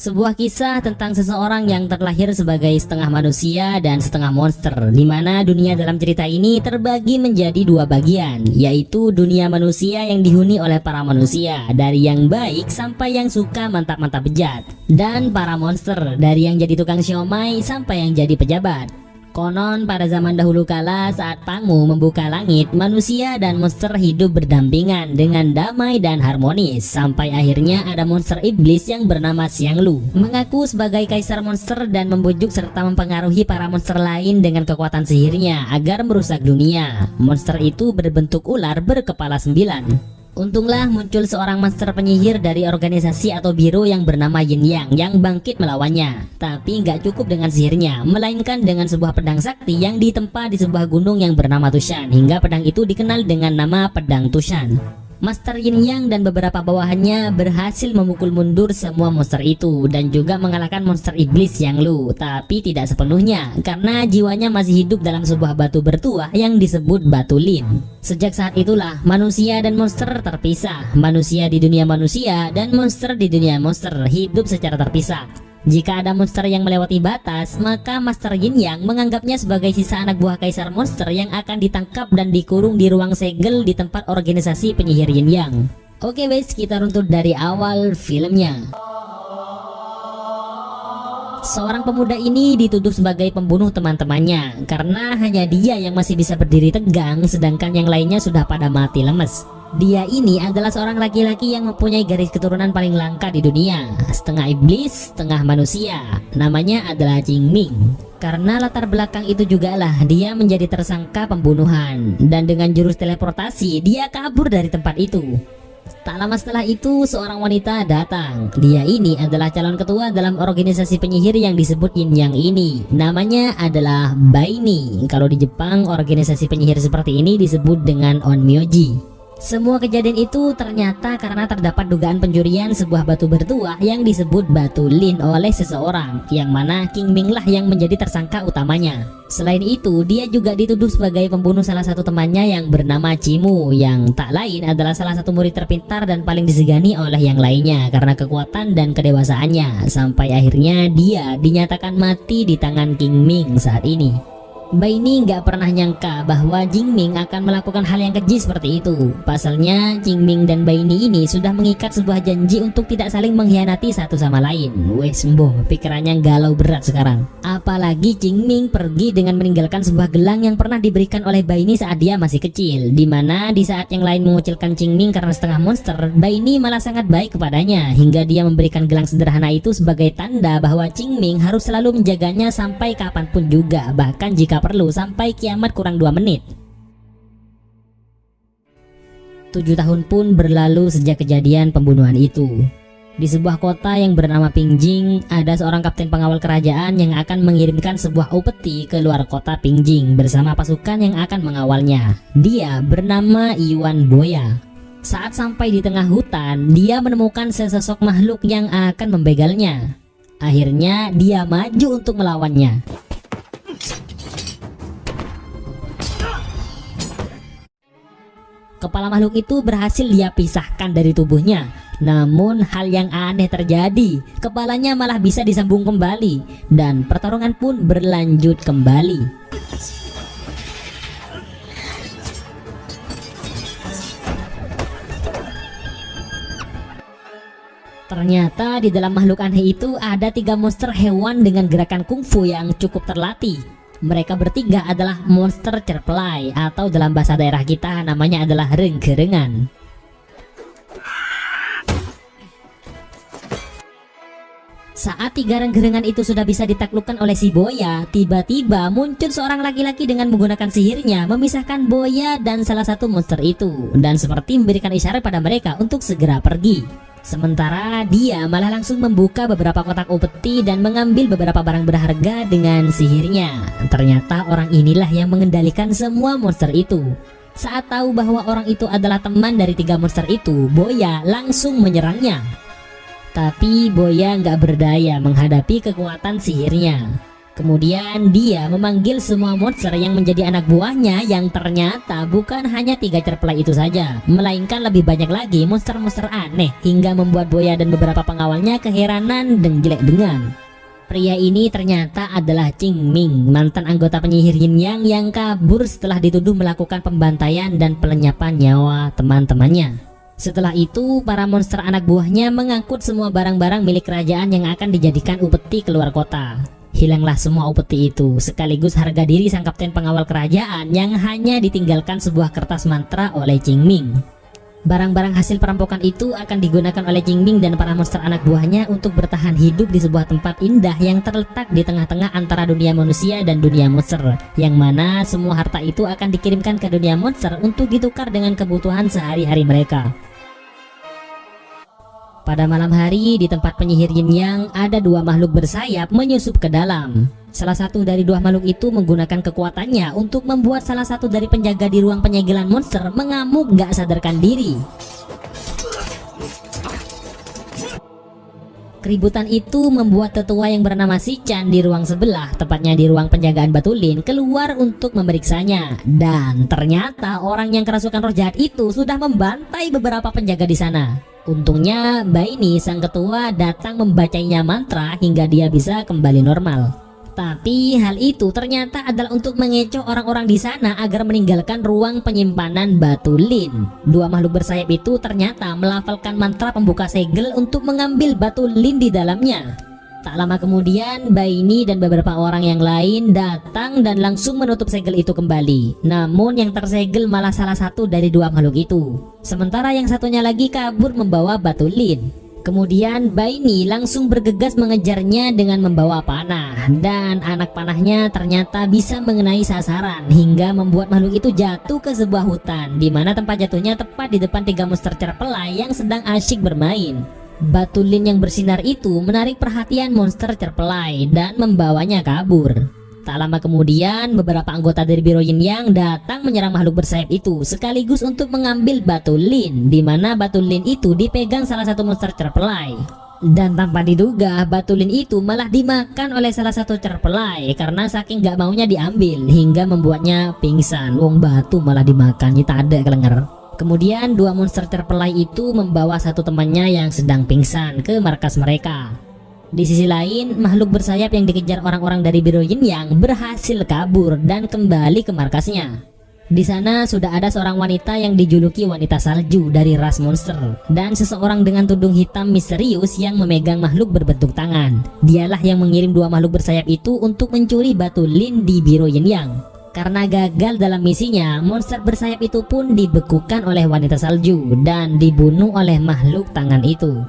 Sebuah kisah tentang seseorang yang terlahir sebagai setengah manusia dan setengah monster, di mana dunia dalam cerita ini terbagi menjadi dua bagian, yaitu dunia manusia yang dihuni oleh para manusia, dari yang baik sampai yang suka mantap-mantap bejat, dan para monster, dari yang jadi tukang siomay sampai yang jadi pejabat. Konon pada zaman dahulu kala saat Pangu membuka langit, manusia dan monster hidup berdampingan dengan damai dan harmonis, sampai akhirnya ada monster iblis yang bernama Xianglu mengaku sebagai kaisar monster dan membujuk serta mempengaruhi para monster lain dengan kekuatan sihirnya agar merusak dunia. Monster itu berbentuk ular berkepala 9. Untunglah muncul seorang monster penyihir dari organisasi atau biro yang bernama Yin Yang yang bangkit melawannya. Tapi nggak cukup dengan sihirnya, melainkan dengan sebuah pedang sakti yang ditempa di sebuah gunung yang bernama Tushan, hingga pedang itu dikenal dengan nama Pedang Tushan. Master Yin Yang dan beberapa bawahannya berhasil memukul mundur semua monster itu dan juga mengalahkan monster iblis Xianglu, tapi tidak sepenuhnya karena jiwanya masih hidup dalam sebuah batu bertuah yang disebut Batu Lin. Sejak saat itulah manusia dan monster terpisah. Manusia di dunia manusia dan monster di dunia monster hidup secara terpisah. Jika ada monster yang melewati batas, maka Master Yin Yang menganggapnya sebagai sisa anak buah kaisar monster yang akan ditangkap dan dikurung di ruang segel di tempat organisasi penyihir Yin Yang. Oke guys, kita runtut dari awal filmnya. Seorang pemuda ini dituduh sebagai pembunuh teman-temannya karena hanya dia yang masih bisa berdiri tegang, sedangkan yang lainnya sudah pada mati lemes. Dia ini adalah seorang laki-laki yang mempunyai garis keturunan paling langka di dunia, setengah iblis, setengah manusia. Namanya adalah Jing Ming. Karena latar belakang itu juga lah dia menjadi tersangka pembunuhan, dan dengan jurus teleportasi dia kabur dari tempat itu. Tak lama setelah itu seorang wanita datang. Dia ini adalah calon ketua dalam organisasi penyihir yang disebut Yin Yang ini. Namanya adalah Baini. Kalau di Jepang organisasi penyihir seperti ini disebut dengan Onmyoji. Semua kejadian itu ternyata karena terdapat dugaan pencurian sebuah batu bertuah yang disebut Batu Lin oleh seseorang, yang mana King Ming lah yang menjadi tersangka utamanya. Selain itu, dia juga dituduh sebagai pembunuh salah satu temannya yang bernama Cimu, yang tak lain adalah salah satu murid terpintar dan paling disegani oleh yang lainnya karena kekuatan dan kedewasaannya, sampai akhirnya dia dinyatakan mati di tangan King Ming saat ini. Baini nggak pernah nyangka bahwa Jing Ming akan melakukan hal yang keji seperti itu. Pasalnya Jing Ming dan Baini ini sudah mengikat sebuah janji untuk tidak saling mengkhianati satu sama lain. Wes sembuh, pikirannya galau berat sekarang. Apalagi Jing Ming pergi dengan meninggalkan sebuah gelang yang pernah diberikan oleh Baini saat dia masih kecil, dimana di saat yang lain mengucilkan Jing Ming karena setengah monster, Baini malah sangat baik kepadanya hingga dia memberikan gelang sederhana itu sebagai tanda bahwa Jing Ming harus selalu menjaganya sampai kapanpun juga, bahkan jika perlu sampai kiamat kurang 2 menit. 7 tahun pun berlalu sejak kejadian pembunuhan itu. Di sebuah kota yang bernama Pingjing, ada seorang kapten pengawal kerajaan yang akan mengirimkan sebuah upeti ke luar kota Pingjing bersama pasukan yang akan mengawalnya. Dia bernama Yuan Boya. Saat sampai di tengah hutan, dia menemukan sesosok makhluk yang akan membegalnya. Akhirnya dia maju untuk melawannya. Kepala makhluk itu berhasil dia pisahkan dari tubuhnya. Namun hal yang aneh terjadi, kepalanya malah bisa disambung kembali, dan pertarungan pun berlanjut kembali. Ternyata di dalam makhluk aneh itu ada 3 monster hewan dengan gerakan kungfu yang cukup terlatih. Mereka bertiga adalah monster cerpelai, atau dalam bahasa daerah kita namanya adalah renggerengan. Saat 3 renggerengan itu sudah bisa ditaklukkan oleh si Boya, tiba-tiba muncul seorang laki-laki dengan menggunakan sihirnya memisahkan Boya dan salah satu monster itu, dan seperti memberikan isyarat pada mereka untuk segera pergi. Sementara dia malah langsung membuka beberapa kotak upeti dan mengambil beberapa barang berharga dengan sihirnya. Ternyata orang inilah yang mengendalikan semua monster itu. Saat tahu bahwa orang itu adalah teman dari 3 monster itu, Boya langsung menyerangnya. Tapi Boya nggak berdaya menghadapi kekuatan sihirnya. Kemudian dia memanggil semua monster yang menjadi anak buahnya, yang ternyata bukan hanya 3 cerpelai itu saja, melainkan lebih banyak lagi monster-monster aneh, hingga membuat Boya dan beberapa pengawalnya keheranan dan jelek dengan. Pria ini ternyata adalah Qing Ming, mantan anggota penyihir Yin Yang yang kabur setelah dituduh melakukan pembantaian dan pelenyapan nyawa teman-temannya. Setelah itu, para monster anak buahnya mengangkut semua barang-barang milik kerajaan yang akan dijadikan upeti keluar kota. Hilanglah semua upeti itu, sekaligus harga diri sang kapten pengawal kerajaan yang hanya ditinggalkan sebuah kertas mantra oleh Qing Ming. Barang-barang hasil perampokan itu akan digunakan oleh Qing Ming dan para monster anak buahnya untuk bertahan hidup di sebuah tempat indah yang terletak di tengah-tengah antara dunia manusia dan dunia monster, yang mana semua harta itu akan dikirimkan ke dunia monster untuk ditukar dengan kebutuhan sehari-hari mereka. Pada malam hari, di tempat penyihir Yin Yang, ada 2 makhluk bersayap menyusup ke dalam. Salah satu dari 2 makhluk itu menggunakan kekuatannya untuk membuat salah satu dari penjaga di ruang penyegelan monster mengamuk gak sadarkan diri. Keributan itu membuat tetua yang bernama Si Chan di ruang sebelah, tepatnya di ruang penjagaan Batulin, keluar untuk memeriksanya. Dan ternyata orang yang kerasukan roh jahat itu sudah membantai beberapa penjaga di sana. Untungnya Baini sang ketua datang membacanya mantra hingga dia bisa kembali normal. Tapi hal itu ternyata adalah untuk mengecoh orang-orang di sana agar meninggalkan ruang penyimpanan Batulin. 2 makhluk bersayap itu ternyata melafalkan mantra pembuka segel untuk mengambil Batulin di dalamnya. Tak lama kemudian, Baini dan beberapa orang yang lain datang dan langsung menutup segel itu kembali. Namun yang tersegel malah salah satu dari 2 makhluk itu. Sementara yang satunya lagi kabur membawa Batulin. Kemudian Baini langsung bergegas mengejarnya dengan membawa panah. Dan anak panahnya ternyata bisa mengenai sasaran hingga membuat makhluk itu jatuh ke sebuah hutan, di mana tempat jatuhnya tepat di depan 3 monster cerpelai yang sedang asyik bermain. Batulin yang bersinar itu menarik perhatian monster cerpelai dan membawanya kabur. Tak lama kemudian, beberapa anggota dari Biro Yin Yang datang menyerang makhluk bersayap itu sekaligus untuk mengambil Batulin, di mana Batulin itu dipegang salah satu monster cerpelai. Dan tanpa diduga, Batulin itu malah dimakan oleh salah satu cerpelai karena saking gak maunya diambil hingga membuatnya pingsan. Wong batu malah dimakan, kita ada kelenger. Kemudian 2 monster terpelai itu membawa satu temannya yang sedang pingsan ke markas mereka. Di sisi lain, makhluk bersayap yang dikejar orang-orang dari Biro Yin Yang berhasil kabur dan kembali ke markasnya. Di sana sudah ada seorang wanita yang dijuluki wanita salju dari ras monster, dan seseorang dengan tudung hitam misterius yang memegang makhluk berbentuk tangan. Dialah yang mengirim 2 makhluk bersayap itu untuk mencuri Batulin di Biro Yin Yang. Karena gagal dalam misinya, monster bersayap itu pun dibekukan oleh wanita salju dan dibunuh oleh makhluk tangan itu.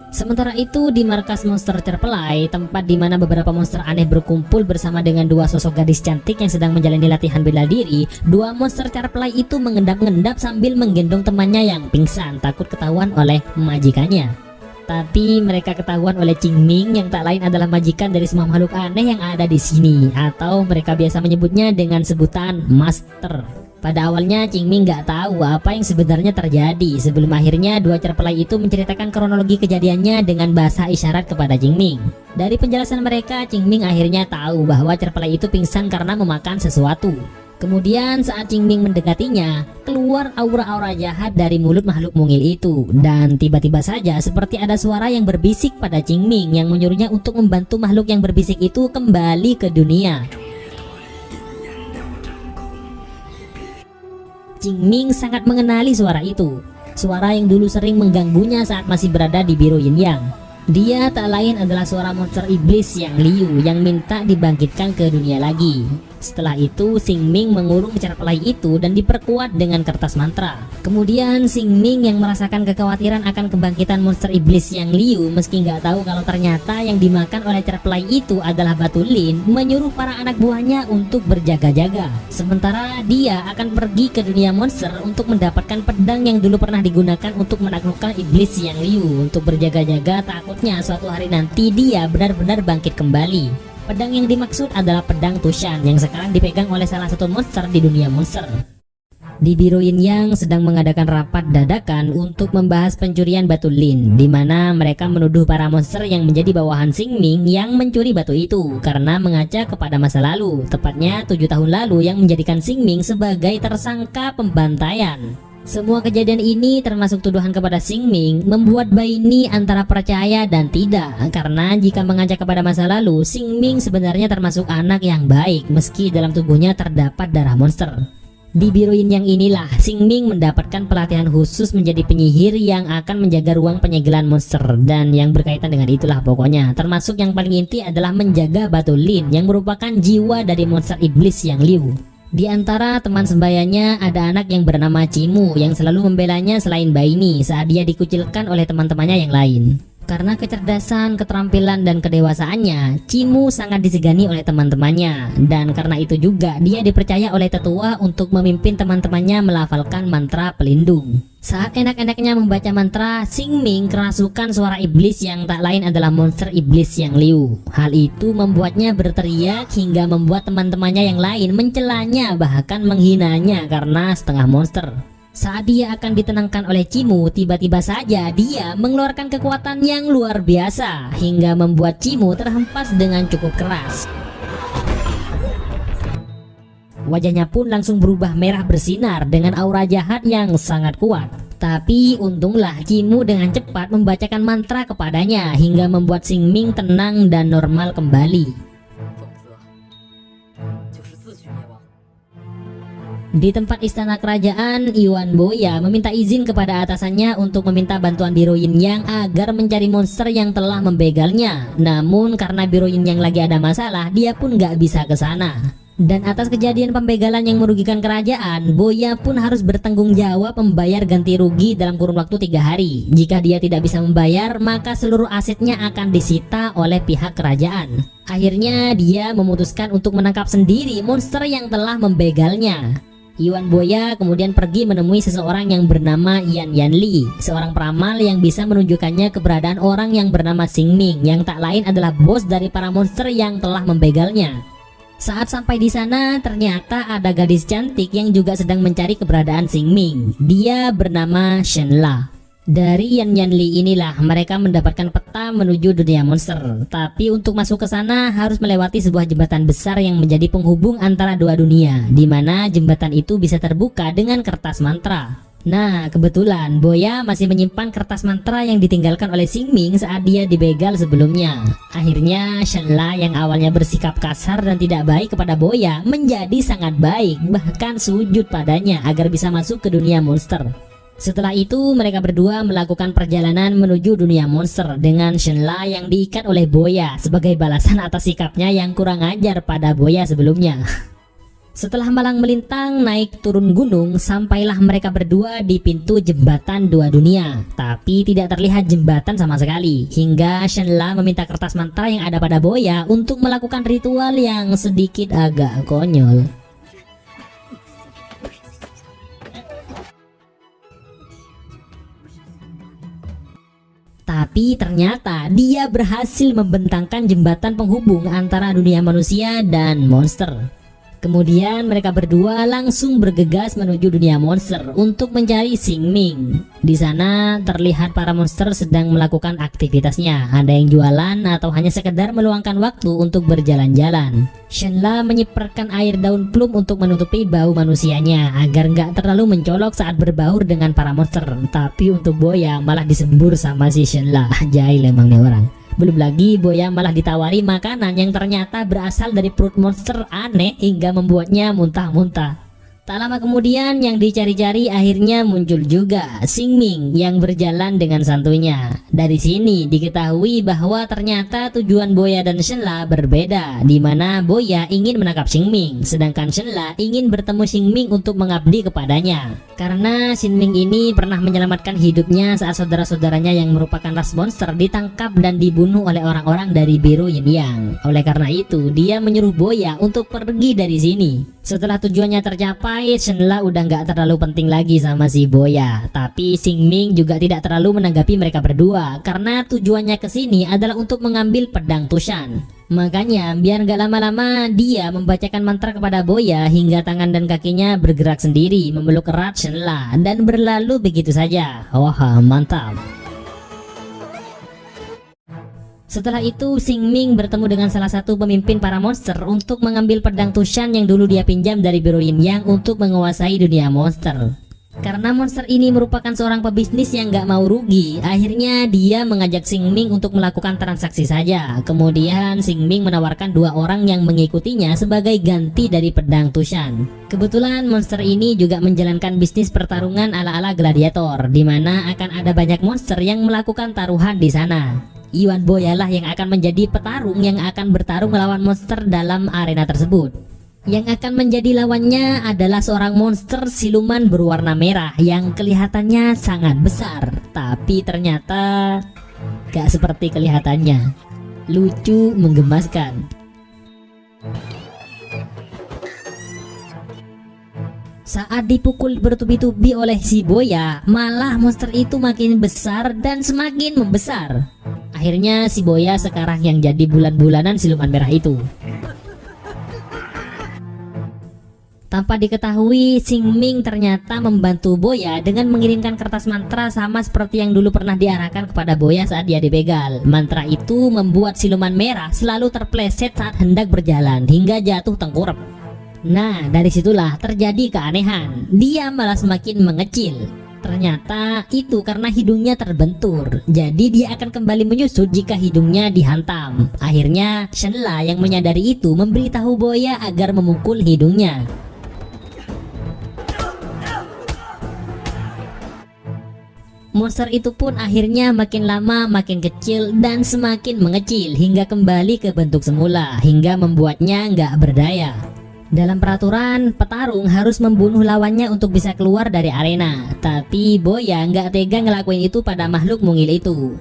Sementara itu, di markas monster cerpelai, tempat di mana beberapa monster aneh berkumpul bersama dengan 2 sosok gadis cantik yang sedang menjalani latihan bela diri, 2 monster cerpelai itu mengendap-endap sambil menggendong temannya yang pingsan takut ketahuan oleh majikannya. Tapi mereka ketahuan oleh Qing Ming yang tak lain adalah majikan dari semua makhluk aneh yang ada di sini, atau mereka biasa menyebutnya dengan sebutan Master. Pada awalnya Qing Ming gak tahu apa yang sebenarnya terjadi sebelum akhirnya 2 cerpelai itu menceritakan kronologi kejadiannya dengan bahasa isyarat kepada Qing Ming. Dari penjelasan mereka, Qing Ming akhirnya tahu bahwa cerpelai itu pingsan karena memakan sesuatu. Kemudian saat Qing Ming mendekatinya, keluar aura-aura jahat dari mulut makhluk mungil itu. Dan tiba-tiba saja seperti ada suara yang berbisik pada Qing Ming yang menyuruhnya untuk membantu makhluk yang berbisik itu kembali ke dunia. Qing Ming sangat mengenali suara itu. Suara yang dulu sering mengganggunya saat masih berada di Biro Yin Yang. Dia tak lain adalah suara monster iblis yang Liu yang minta dibangkitkan ke dunia lagi. Setelah itu, Xing Ming mengurung cerpelai itu dan diperkuat dengan kertas mantra. Kemudian Xing Ming yang merasakan kekhawatiran akan kebangkitan monster iblis yang Liu, meski nggak tahu kalau ternyata yang dimakan oleh cerpelai itu adalah Batulin, menyuruh para anak buahnya untuk berjaga-jaga. Sementara dia akan pergi ke dunia monster untuk mendapatkan pedang yang dulu pernah digunakan untuk menaklukkan iblis yang Liu. Untuk berjaga-jaga, takutnya suatu hari nanti dia benar-benar bangkit kembali. Pedang yang dimaksud adalah pedang Tushan yang sekarang dipegang oleh salah satu monster di dunia monster. Di Biro Yin Yang sedang mengadakan rapat dadakan untuk membahas pencurian batu Lin, di mana mereka menuduh para monster yang menjadi bawahan Xing Ming yang mencuri batu itu karena mengaca kepada masa lalu, tepatnya 7 tahun lalu yang menjadikan Xing Ming sebagai tersangka pembantaian. Semua kejadian ini termasuk tuduhan kepada Xing Ming membuat Bai Ni antara percaya dan tidak, karena jika mengaca kepada masa lalu, Xing Ming sebenarnya termasuk anak yang baik meski dalam tubuhnya terdapat darah monster. Di Biro Yin Yang inilah Xing Ming mendapatkan pelatihan khusus menjadi penyihir yang akan menjaga ruang penyegelan monster, dan yang berkaitan dengan itulah pokoknya, termasuk yang paling inti adalah menjaga batu Lin yang merupakan jiwa dari monster iblis yang Liu. Di antara teman sembayanya ada anak yang bernama Cimu yang selalu membelanya selain Bai Ni saat dia dikucilkan oleh teman-temannya yang lain. Karena kecerdasan, keterampilan, dan kedewasaannya, Cimu sangat disegani oleh teman-temannya. Dan karena itu juga dia dipercaya oleh tetua untuk memimpin teman-temannya melafalkan mantra pelindung. Saat enak-enaknya membaca mantra, Xing Ming kerasukan suara iblis yang tak lain adalah monster iblis yang Liu. Hal itu membuatnya berteriak hingga membuat teman-temannya yang lain mencelanya, bahkan menghinanya karena setengah monster. Saat dia akan ditenangkan oleh Cimu, tiba-tiba saja dia mengeluarkan kekuatan yang luar biasa hingga membuat Cimu terhempas dengan cukup keras. Wajahnya pun langsung berubah merah bersinar dengan aura jahat yang sangat kuat. Tapi untunglah Cimu dengan cepat membacakan mantra kepadanya hingga membuat Xing Ming tenang dan normal kembali. Di tempat istana kerajaan, Yuan Boya meminta izin kepada atasannya untuk meminta bantuan Biro Yin Yang agar mencari monster yang telah membegalnya. Namun karena Biro Yin Yang lagi ada masalah, dia pun gak bisa ke sana. Dan atas kejadian pembegalan yang merugikan kerajaan, Boya pun harus bertanggung jawab membayar ganti rugi dalam kurun waktu 3 hari. Jika dia tidak bisa membayar, maka seluruh asetnya akan disita oleh pihak kerajaan. Akhirnya dia memutuskan untuk menangkap sendiri monster yang telah membegalnya. Yuan Boya kemudian pergi menemui seseorang yang bernama Yan Yanli, seorang peramal yang bisa menunjukkannya keberadaan orang yang bernama Xing Ming yang tak lain adalah bos dari para monster yang telah membegalnya. Saat sampai di sana, ternyata ada gadis cantik yang juga sedang mencari keberadaan Xing Ming. Dia bernama Shenla. Dari Yan Yanli inilah mereka mendapatkan peta menuju dunia monster. Tapi untuk masuk ke sana harus melewati sebuah jembatan besar yang menjadi penghubung antara dua dunia, di mana jembatan itu bisa terbuka dengan kertas mantra. Nah, kebetulan Boya masih menyimpan kertas mantra yang ditinggalkan oleh Xing Ming saat dia dibegal sebelumnya. Akhirnya Shenla yang awalnya bersikap kasar dan tidak baik kepada Boya menjadi sangat baik, bahkan sujud padanya agar bisa masuk ke dunia monster. Setelah itu mereka berdua melakukan perjalanan menuju dunia monster dengan Shenla yang diikat oleh Boya sebagai balasan atas sikapnya yang kurang ajar pada Boya sebelumnya. Setelah malang melintang naik turun gunung, sampailah mereka berdua di pintu jembatan dua dunia. Tapi tidak terlihat jembatan sama sekali, hingga Shenla meminta kertas mantra yang ada pada Boya untuk melakukan ritual yang sedikit agak konyol. Tapi ternyata dia berhasil membentangkan jembatan penghubung antara dunia manusia dan monster. Kemudian mereka berdua langsung bergegas menuju dunia monster untuk mencari Xing Ming. Di sana terlihat para monster sedang melakukan aktivitasnya. Ada yang jualan atau hanya sekedar meluangkan waktu untuk berjalan-jalan. Shenla menyiperkan air daun plum untuk menutupi bau manusianya agar nggak terlalu mencolok saat berbaur dengan para monster. Tapi untuk Boya malah disembur sama si Shenla. Jahil emang nih orang. Belum lagi Boya malah ditawari makanan yang ternyata berasal dari perut monster aneh hingga membuatnya muntah-muntah. Tak lama kemudian yang dicari-cari akhirnya muncul juga Xing Ming yang berjalan dengan santuinya. Dari sini diketahui bahwa ternyata tujuan Boya dan Shenla berbeda, di mana Boya ingin menangkap Xing Ming, sedangkan Shenla ingin bertemu Xing Ming untuk mengabdi kepadanya. Karena Xing Ming ini pernah menyelamatkan hidupnya saat saudara-saudaranya yang merupakan ras monster ditangkap dan dibunuh oleh orang-orang dari Biro Yin Yang. Oleh karena itu dia menyuruh Boya untuk pergi dari sini. Setelah tujuannya tercapai, sampai Shenla udah nggak terlalu penting lagi sama si Boya. Tapi Xingming juga tidak terlalu menanggapi mereka berdua karena tujuannya ke sini adalah untuk mengambil pedang Tushan. Makanya biar nggak lama-lama dia membacakan mantra kepada Boya hingga tangan dan kakinya bergerak sendiri memeluk erat Shenla dan berlalu begitu saja. Wah, mantap. Setelah itu Xingming bertemu dengan salah satu pemimpin para monster untuk mengambil pedang Tushan yang dulu dia pinjam dari Biro Yin Yang untuk menguasai dunia monster. Karena monster ini merupakan seorang pebisnis yang gak mau rugi, akhirnya dia mengajak Xingming untuk melakukan transaksi saja. Kemudian Xingming menawarkan 2 orang yang mengikutinya sebagai ganti dari pedang Tushan. Kebetulan monster ini juga menjalankan bisnis pertarungan ala-ala gladiator, di mana akan ada banyak monster yang melakukan taruhan di sana. Yuan Boya lah yang akan menjadi petarung yang akan bertarung melawan monster dalam arena tersebut. Yang akan menjadi lawannya adalah seorang monster siluman berwarna merah yang kelihatannya sangat besar, tapi ternyata gak seperti kelihatannya. Lucu, menggemaskan. Saat dipukul bertubi-tubi oleh si Boya, malah monster itu makin besar dan semakin membesar. Akhirnya si Boya sekarang yang jadi bulan-bulanan siluman merah itu. Tanpa diketahui, Xingming ternyata membantu Boya dengan mengirimkan kertas mantra sama seperti yang dulu pernah diarahkan kepada Boya saat dia dibegal. Mantra itu membuat siluman merah selalu terpleset saat hendak berjalan hingga jatuh tengkurap. Nah, dari situlah terjadi keanehan. Dia malah semakin mengecil. Ternyata itu karena hidungnya terbentur. Jadi dia akan kembali menyusut jika hidungnya dihantam. Akhirnya Shenla yang menyadari itu memberitahu Boya agar memukul hidungnya. Monster itu pun akhirnya makin lama makin kecil dan semakin mengecil hingga kembali ke bentuk semula, hingga membuatnya nggak berdaya. Dalam peraturan, petarung harus membunuh lawannya untuk bisa keluar dari arena. Tapi Boya nggak tega ngelakuin itu pada makhluk mungil itu.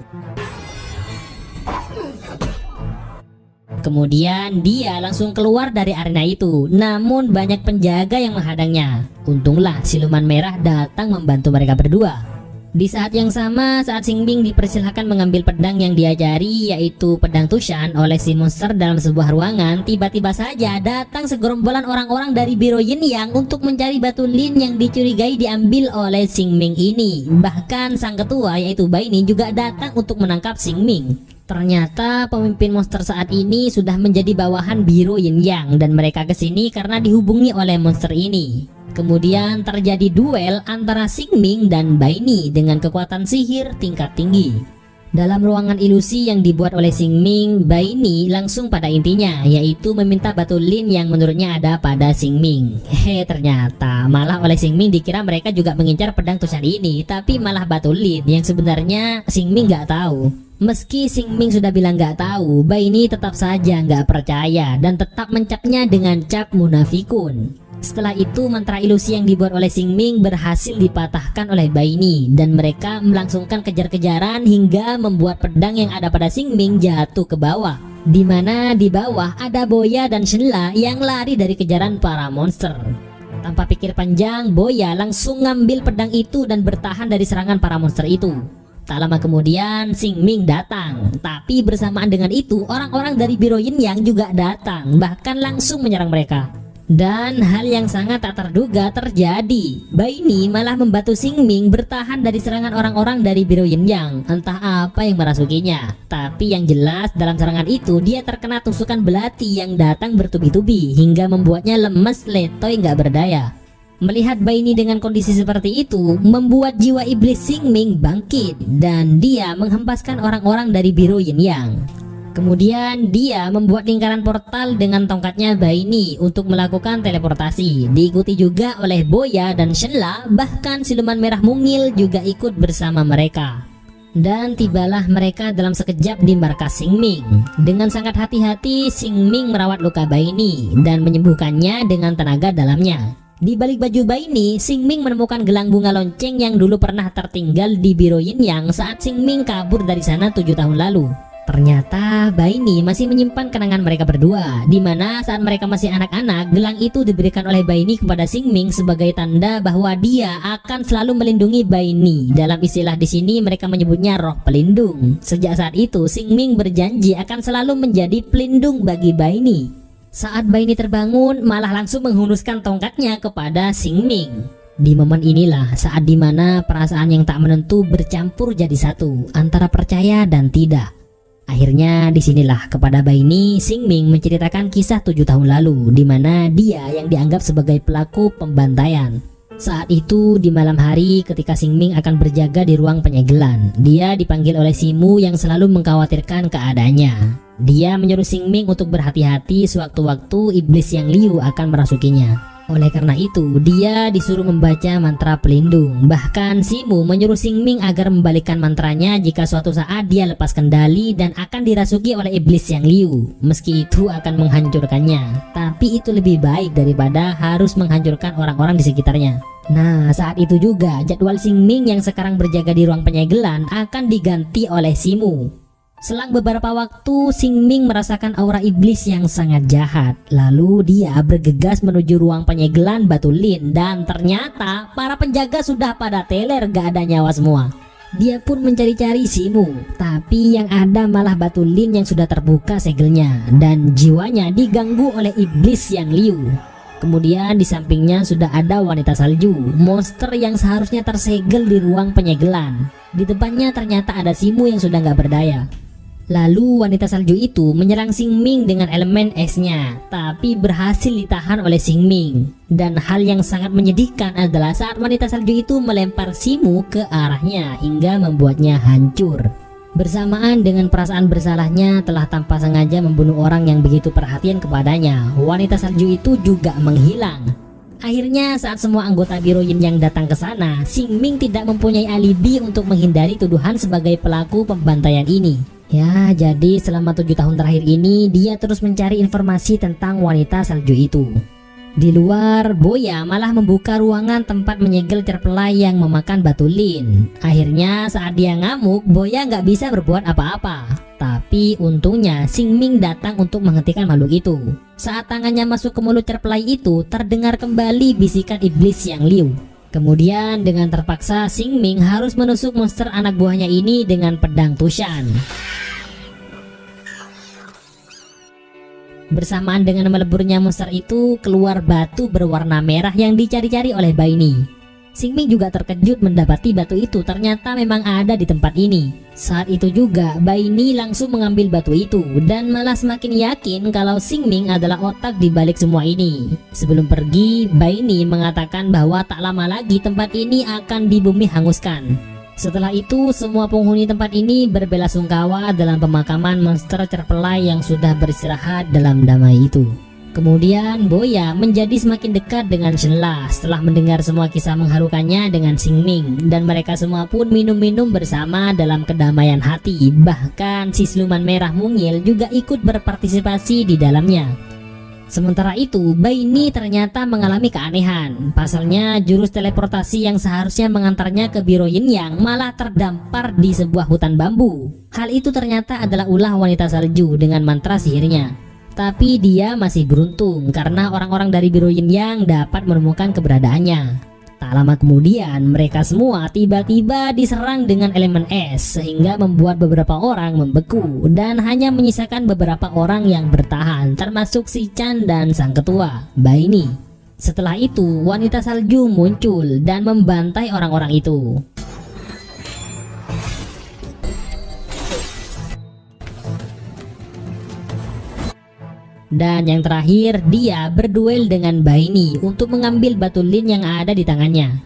Kemudian dia langsung keluar dari arena itu. Namun banyak penjaga yang menghadangnya. Untunglah siluman merah datang membantu mereka berdua. Di saat yang sama, saat Xingming dipersilahkan mengambil pedang yang diajari, yaitu pedang Tushan, oleh si monster dalam sebuah ruangan, tiba-tiba saja datang segerombolan orang-orang dari Biro Yin Yang untuk mencari batu lin yang dicurigai diambil oleh Xingming ini. Bahkan sang ketua, yaitu Baini, juga datang untuk menangkap Xingming. Ternyata pemimpin monster saat ini sudah menjadi bawahan Biro Yin Yang dan mereka kesini karena dihubungi oleh monster ini. Kemudian terjadi duel antara Xingming dan Baini dengan kekuatan sihir tingkat tinggi. Dalam ruangan ilusi yang dibuat oleh Xingming, Baini langsung pada intinya, yaitu meminta batu lin yang menurutnya ada pada Xingming. Ternyata malah oleh Xingming dikira mereka juga mengincar pedang Tushan ini, tapi malah batu lin yang sebenarnya Xingming nggak tahu. Meski Xingming sudah bilang nggak tahu, Baini tetap saja nggak percaya dan tetap mencapnya dengan cap munafikun. Setelah itu mantra ilusi yang dibuat oleh Xingming berhasil dipatahkan oleh Baini dan mereka melangsungkan kejar-kejaran hingga membuat pedang yang ada pada Xingming jatuh ke bawah. Dimana di bawah ada Boya dan Shenla yang lari dari kejaran para monster. Tanpa pikir panjang, Boya langsung ngambil pedang itu dan bertahan dari serangan para monster itu. Tak lama kemudian Xingming datang, tapi bersamaan dengan itu orang-orang dari Biro Yin Yang juga datang, bahkan langsung menyerang mereka. Dan hal yang sangat tak terduga terjadi. Baini malah membantu Xingming bertahan dari serangan orang-orang dari Biro Yin Yang. Entah apa yang merasukinya, tapi yang jelas dalam serangan itu dia terkena tusukan belati yang datang bertubi-tubi hingga membuatnya lemes letoy nggak berdaya. Melihat Baini dengan kondisi seperti itu membuat jiwa iblis Xingming bangkit dan dia menghempaskan orang-orang dari Biro Yin Yang. Kemudian dia membuat lingkaran portal dengan tongkatnya Baini untuk melakukan teleportasi. Diikuti juga oleh Boya dan Shenla, bahkan siluman merah mungil juga ikut bersama mereka. Dan tibalah mereka dalam sekejap di markas Xingming. Dengan sangat hati-hati Xingming merawat luka Baini dan menyembuhkannya dengan tenaga dalamnya. Di balik baju Baini, Xingming menemukan gelang bunga lonceng yang dulu pernah tertinggal di Biro Yin Yang saat Xingming kabur dari sana 7 tahun lalu. Ternyata Baini masih menyimpan kenangan mereka berdua, di mana saat mereka masih anak-anak, gelang itu diberikan oleh Baini kepada Xingming sebagai tanda bahwa dia akan selalu melindungi Baini. Dalam istilah di sini mereka menyebutnya roh pelindung. Sejak saat itu, Xingming berjanji akan selalu menjadi pelindung bagi Baini. Saat Baini terbangun, malah langsung menghunuskan tongkatnya kepada Xingming. Di momen inilah saat dimana perasaan yang tak menentu bercampur jadi satu antara percaya dan tidak. Akhirnya disinilah kepada Baini, Xingming menceritakan kisah 7 tahun lalu di mana dia yang dianggap sebagai pelaku pembantaian. Saat itu di malam hari ketika Xingming akan berjaga di ruang penyegelan, dia dipanggil oleh Simu yang selalu mengkhawatirkan keadaannya. Dia menyuruh Xingming untuk berhati-hati sewaktu-waktu iblis yang Liu akan merasukinya. Oleh karena itu, dia disuruh membaca mantra pelindung. Bahkan Simu menyuruh Xingming agar membalikkan mantranya jika suatu saat dia lepas kendali dan akan dirasuki oleh iblis yang Liu. Meski itu akan menghancurkannya, tapi itu lebih baik daripada harus menghancurkan orang-orang di sekitarnya. Nah, saat itu juga jadwal Xingming yang sekarang berjaga di ruang penyegelan akan diganti oleh Simu. Selang beberapa waktu, Xingming merasakan aura iblis yang sangat jahat. Lalu dia bergegas menuju ruang penyegelan batu lin dan ternyata para penjaga sudah pada teler, gak ada nyawa semua. Dia pun mencari-cari Simu, tapi yang ada malah batu lin yang sudah terbuka segelnya dan jiwanya diganggu oleh iblis yang Liu. Kemudian di sampingnya sudah ada wanita salju, monster yang seharusnya tersegel di ruang penyegelan. Di depannya ternyata ada Simu yang sudah gak berdaya. Lalu wanita salju itu menyerang Xingming dengan elemen esnya, tapi berhasil ditahan oleh Xingming. Dan hal yang sangat menyedihkan adalah saat wanita salju itu melempar Simu ke arahnya hingga membuatnya hancur. Bersamaan dengan perasaan bersalahnya telah tanpa sengaja membunuh orang yang begitu perhatian kepadanya, wanita salju itu juga menghilang. Akhirnya saat semua anggota Biro Yin yang datang ke sana, Xingming tidak mempunyai alibi untuk menghindari tuduhan sebagai pelaku pembantaian ini. Ya, jadi selama 7 tahun terakhir ini dia terus mencari informasi tentang wanita salju itu. Di luar, Boya malah membuka ruangan tempat menyegel terpelai yang memakan batu lin. Akhirnya saat dia ngamuk, Boya nggak bisa berbuat apa-apa. Tapi untungnya Xingming datang untuk menghentikan makhluk itu. Saat tangannya masuk ke mulut terpelai itu, terdengar kembali bisikan iblis yang Liu. Kemudian dengan terpaksa Xingming harus menusuk monster anak buahnya ini dengan pedang Tushan. Bersamaan dengan meleburnya monster itu, keluar batu berwarna merah yang dicari-cari oleh Baini. Xingming juga terkejut mendapati batu itu ternyata memang ada di tempat ini. Saat itu juga Baini langsung mengambil batu itu dan malah semakin yakin kalau Xingming adalah otak di balik semua ini. Sebelum pergi, Baini mengatakan bahwa tak lama lagi tempat ini akan dibumi hanguskan. Setelah itu, semua penghuni tempat ini berbelasungkawa dalam pemakaman monster terpelai yang sudah beristirahat dalam damai itu. Kemudian Boya menjadi semakin dekat dengan Shenla setelah mendengar semua kisah mengharukannya dengan Xingming, dan mereka semua pun minum-minum bersama dalam kedamaian hati. Bahkan si siluman merah mungil juga ikut berpartisipasi di dalamnya. Sementara itu, Baini ternyata mengalami keanehan. Pasalnya, jurus teleportasi yang seharusnya mengantarnya ke Biro Yin Yang malah terdampar di sebuah hutan bambu. Hal itu ternyata adalah ulah wanita salju dengan mantra sihirnya. Tapi dia masih beruntung karena orang-orang dari Biro Yin Yang dapat menemukan keberadaannya. Tak lama kemudian mereka semua tiba-tiba diserang dengan elemen es sehingga membuat beberapa orang membeku dan hanya menyisakan beberapa orang yang bertahan, termasuk si Chan dan sang ketua, Baini. Setelah itu wanita salju muncul dan membantai orang-orang itu. Dan yang terakhir, dia berduel dengan Baini untuk mengambil batu lin yang ada di tangannya.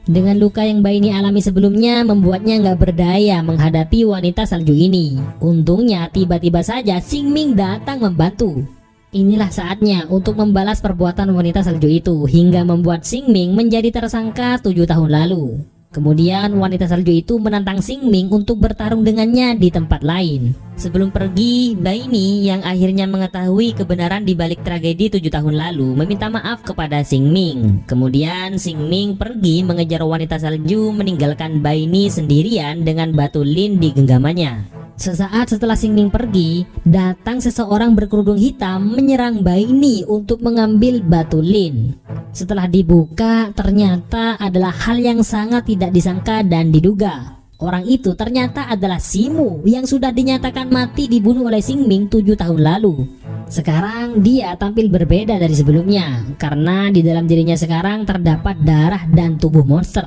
Dengan luka yang Baini alami sebelumnya membuatnya nggak berdaya menghadapi wanita salju ini. Untungnya tiba-tiba saja Xingming datang membantu. Inilah saatnya untuk membalas perbuatan wanita salju itu hingga membuat Xingming menjadi tersangka 7 tahun lalu. Kemudian wanita salju itu menantang Xingming untuk bertarung dengannya di tempat lain. Sebelum pergi, Baini yang akhirnya mengetahui kebenaran di balik tragedi 7 tahun lalu meminta maaf kepada Xingming. Kemudian Xingming pergi mengejar wanita salju meninggalkan Baini sendirian dengan batu lin di genggamannya. Sesaat setelah Xing Ming pergi, datang seseorang berkerudung hitam menyerang Baini untuk mengambil batu lin. Setelah dibuka, ternyata adalah hal yang sangat tidak disangka dan diduga. Orang itu ternyata adalah Simu yang sudah dinyatakan mati dibunuh oleh Xing Ming 7 tahun lalu. Sekarang dia tampil berbeda dari sebelumnya karena di dalam dirinya sekarang terdapat darah dan tubuh monster.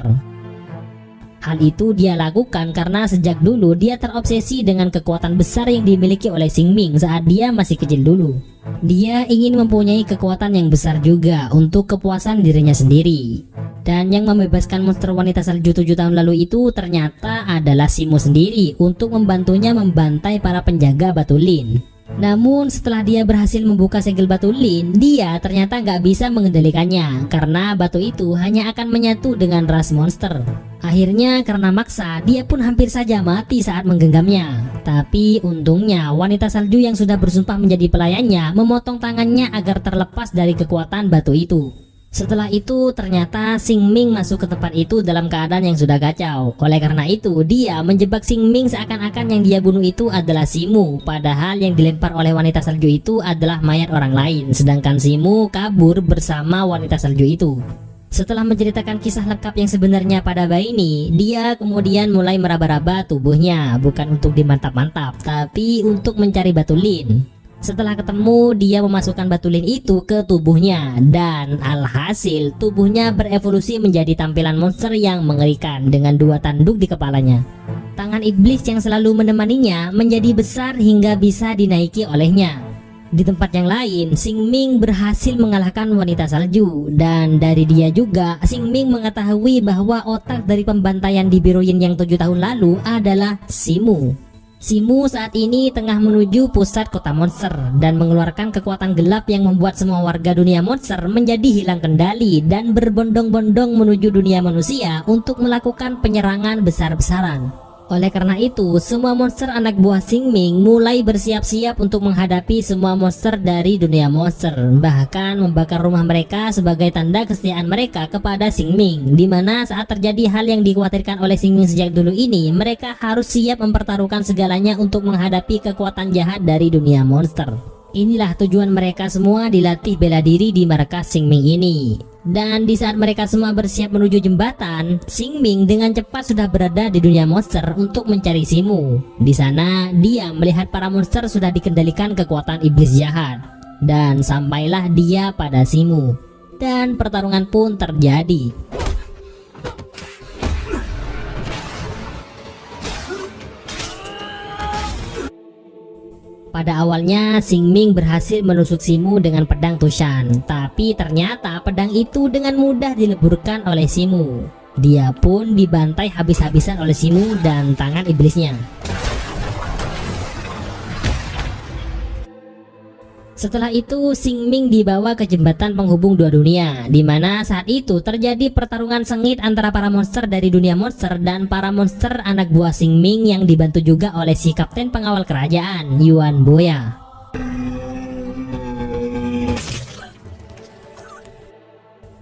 Hal itu dia lakukan karena sejak dulu dia terobsesi dengan kekuatan besar yang dimiliki oleh Xing Ming saat dia masih kecil dulu. Dia ingin mempunyai kekuatan yang besar juga untuk kepuasan dirinya sendiri. Dan yang membebaskan monster wanita salju 7 tahun lalu itu ternyata adalah Simu sendiri untuk membantunya membantai para penjaga batu lin. Namun setelah dia berhasil membuka segel batu lin, dia ternyata nggak bisa mengendalikannya karena batu itu hanya akan menyatu dengan ras monster. Akhirnya karena maksa, dia pun hampir saja mati saat menggenggamnya. Tapi untungnya wanita salju yang sudah bersumpah menjadi pelayannya memotong tangannya agar terlepas dari kekuatan batu itu. Setelah itu ternyata Xing Ming masuk ke tempat itu dalam keadaan yang sudah kacau. Oleh karena itu dia menjebak Xing Ming seakan-akan yang dia bunuh itu adalah Simu, padahal yang dilempar oleh wanita salju itu adalah mayat orang lain, sedangkan Simu kabur bersama wanita salju itu. Setelah menceritakan kisah lengkap yang sebenarnya pada Baini, dia kemudian mulai meraba-raba tubuhnya, bukan untuk dimantap-mantap tapi untuk mencari batu lin. Setelah ketemu, dia memasukkan batu lin itu ke tubuhnya dan alhasil tubuhnya berevolusi menjadi tampilan monster yang mengerikan dengan 2 tanduk di kepalanya. Tangan iblis yang selalu menemaninya menjadi besar hingga bisa dinaiki olehnya. Di tempat yang lain, Xing Ming berhasil mengalahkan wanita salju dan dari dia juga Xing Ming mengetahui bahwa otak dari pembantaian di Biroyin yang 7 tahun lalu adalah Simu. Simu saat ini tengah menuju pusat kota monster dan mengeluarkan kekuatan gelap yang membuat semua warga dunia monster menjadi hilang kendali dan berbondong-bondong menuju dunia manusia untuk melakukan penyerangan besar-besaran. Oleh karena itu, semua monster anak buah Xing Ming mulai bersiap-siap untuk menghadapi semua monster dari dunia monster, bahkan membakar rumah mereka sebagai tanda kesetiaan mereka kepada Xing Ming, dimana saat terjadi hal yang dikhawatirkan oleh Xing Ming sejak dulu ini, mereka harus siap mempertaruhkan segalanya untuk menghadapi kekuatan jahat dari dunia monster. Inilah tujuan mereka semua dilatih bela diri di markas Xing Ming ini. Dan di saat mereka semua bersiap menuju jembatan, Xing Ming dengan cepat sudah berada di dunia monster untuk mencari Simu. Di sana, dia melihat para monster sudah dikendalikan kekuatan iblis jahat. Dan sampailah dia pada Simu. Dan pertarungan pun terjadi. Pada awalnya Xing Ming berhasil menusuk Simu dengan pedang Tushan, tapi ternyata pedang itu dengan mudah dileburkan oleh Simu. Dia pun dibantai habis-habisan oleh Simu dan tangan iblisnya. Setelah itu Xing Ming dibawa ke jembatan penghubung 2 dunia, di mana saat itu terjadi pertarungan sengit antara para monster dari dunia monster dan para monster anak buah Xing Ming yang dibantu juga oleh si kapten pengawal kerajaan Yuan Boya.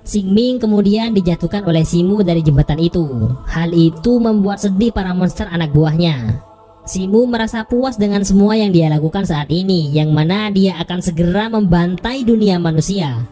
Xing Ming kemudian dijatuhkan oleh Simu dari jembatan itu. Hal itu membuat sedih para monster anak buahnya. Simu merasa puas dengan semua yang dia lakukan saat ini, yang mana dia akan segera membantai dunia manusia.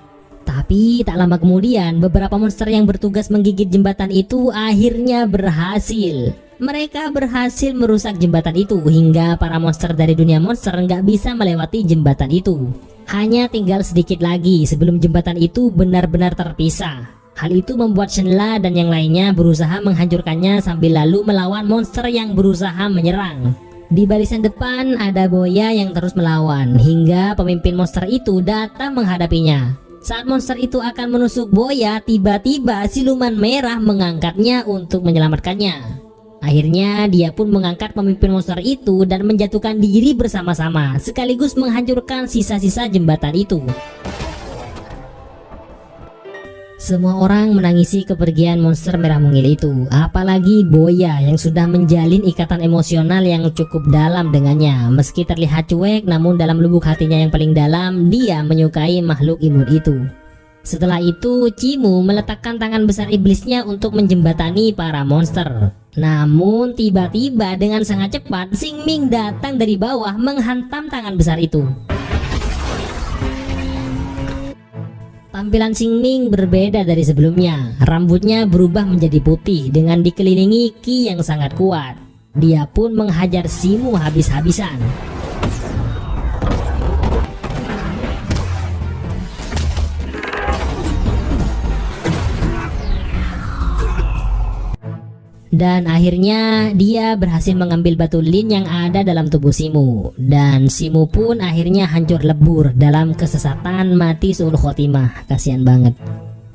Tapi tak lama kemudian beberapa monster yang bertugas menggigit jembatan itu akhirnya berhasil. Mereka berhasil merusak jembatan itu hingga para monster dari dunia monster nggak bisa melewati jembatan itu. Hanya tinggal sedikit lagi sebelum jembatan itu benar-benar terpisah. Hal itu membuat Shenla dan yang lainnya berusaha menghancurkannya sambil lalu melawan monster yang berusaha menyerang. Di barisan depan ada Boya yang terus melawan hingga pemimpin monster itu datang menghadapinya. Saat monster itu akan menusuk Boya, tiba-tiba siluman merah mengangkatnya untuk menyelamatkannya. Akhirnya dia pun mengangkat pemimpin monster itu dan menjatuhkan diri bersama-sama sekaligus menghancurkan sisa-sisa jembatan itu. Semua orang menangisi kepergian monster merah mungil itu, apalagi Boya yang sudah menjalin ikatan emosional yang cukup dalam dengannya. Meski terlihat cuek, namun dalam lubuk hatinya yang paling dalam, dia menyukai makhluk imut itu. Setelah itu, Cimu meletakkan tangan besar iblisnya untuk menjembatani para monster. Namun tiba-tiba dengan sangat cepat Xingming datang dari bawah menghantam tangan besar itu. Tampilan Xingming berbeda dari sebelumnya. Rambutnya berubah menjadi putih dengan dikelilingi ki yang sangat kuat. Dia pun menghajar Simu habis-habisan. Dan akhirnya dia berhasil mengambil batu lin yang ada dalam tubuh Simu. Dan Simu pun akhirnya hancur lebur dalam kesesatan mati suul khotimah. Kasihan banget.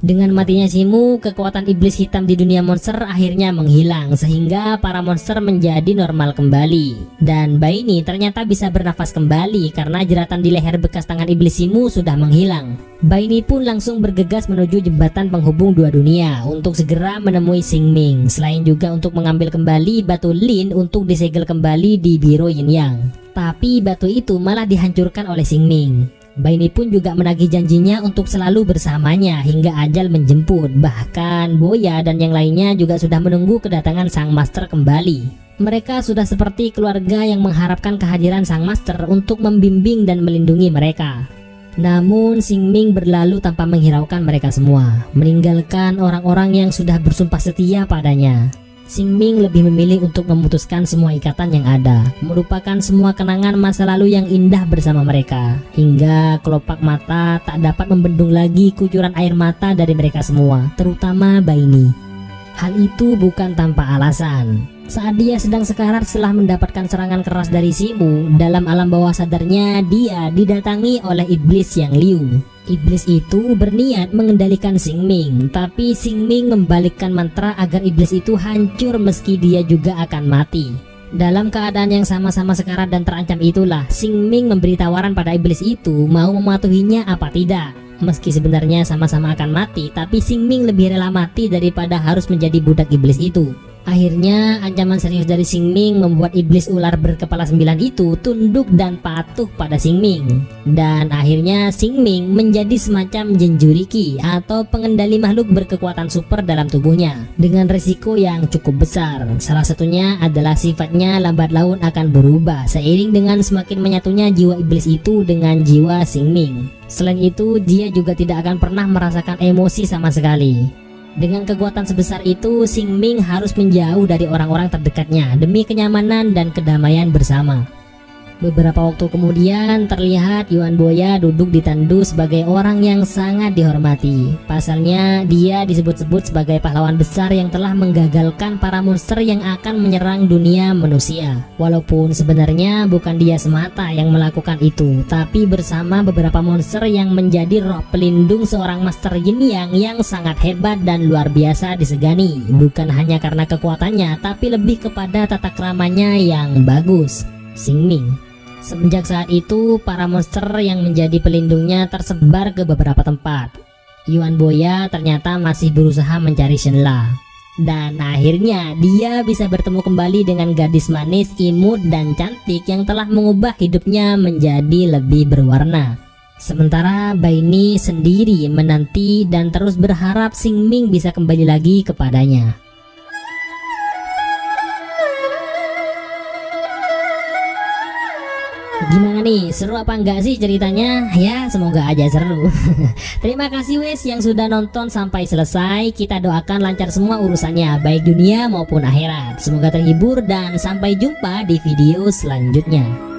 Dengan matinya Simu, kekuatan iblis hitam di dunia monster akhirnya menghilang sehingga para monster menjadi normal kembali. Dan Baini ternyata bisa bernafas kembali karena jeratan di leher bekas tangan iblis Simu sudah menghilang. Baini pun langsung bergegas menuju jembatan penghubung dua dunia untuk segera menemui Xingming, selain juga untuk mengambil kembali batu lin untuk disegel kembali di Biro Yin Yang. Tapi batu itu malah dihancurkan oleh Xingming. Baini pun juga menagih janjinya untuk selalu bersamanya hingga ajal menjemput. Bahkan Boya dan yang lainnya juga sudah menunggu kedatangan sang master kembali. Mereka sudah seperti keluarga yang mengharapkan kehadiran sang master untuk membimbing dan melindungi mereka. Namun Xingming berlalu tanpa menghiraukan mereka semua, meninggalkan orang-orang yang sudah bersumpah setia padanya. Xingming lebih memilih untuk memutuskan semua ikatan yang ada, melupakan semua kenangan masa lalu yang indah bersama mereka, hingga kelopak mata tak dapat membendung lagi kucuran air mata dari mereka semua, terutama Baini. Hal itu bukan tanpa alasan. Saat dia sedang sekarat setelah mendapatkan serangan keras dari Simu, dalam alam bawah sadarnya dia didatangi oleh iblis yang Liu. Iblis itu berniat mengendalikan Xingming, tapi Xingming membalikkan mantra agar iblis itu hancur meski dia juga akan mati. Dalam keadaan yang sama-sama sekarat dan terancam itulah Xingming memberi tawaran pada iblis itu mau mematuhinya apa tidak. Meski sebenarnya sama-sama akan mati, tapi Xingming lebih rela mati daripada harus menjadi budak iblis itu. Akhirnya ancaman serius dari Xingming membuat iblis ular berkepala 9 itu tunduk dan patuh pada Xingming. Dan akhirnya Xingming menjadi semacam Jinjuriki atau pengendali makhluk berkekuatan super dalam tubuhnya, dengan resiko yang cukup besar. Salah satunya adalah sifatnya lambat laun akan berubah seiring dengan semakin menyatunya jiwa iblis itu dengan jiwa Xingming. Selain itu, dia juga tidak akan pernah merasakan emosi sama sekali. Dengan kekuatan sebesar itu, Xingming harus menjauh dari orang-orang terdekatnya demi kenyamanan dan kedamaian bersama. Beberapa waktu kemudian terlihat Yuan Boya duduk ditandu sebagai orang yang sangat dihormati. Pasalnya dia disebut-sebut sebagai pahlawan besar yang telah menggagalkan para monster yang akan menyerang dunia manusia. Walaupun sebenarnya bukan dia semata yang melakukan itu, tapi bersama beberapa monster yang menjadi roh pelindung seorang master yin yang sangat hebat dan luar biasa disegani. Bukan hanya karena kekuatannya, tapi lebih kepada tata keramanya yang bagus. Xingming. Semenjak saat itu, para monster yang menjadi pelindungnya tersebar ke beberapa tempat. Yuan Boya ternyata masih berusaha mencari Shenla. Dan akhirnya dia bisa bertemu kembali dengan gadis manis, imut, dan cantik yang telah mengubah hidupnya menjadi lebih berwarna. Sementara Baini sendiri menanti dan terus berharap Xingming bisa kembali lagi kepadanya. Gimana nih, seru apa enggak sih ceritanya? Ya semoga aja seru. Terima kasih wes yang sudah nonton sampai selesai. Kita doakan lancar semua urusannya, baik dunia maupun akhirat. Semoga terhibur dan sampai jumpa di video selanjutnya.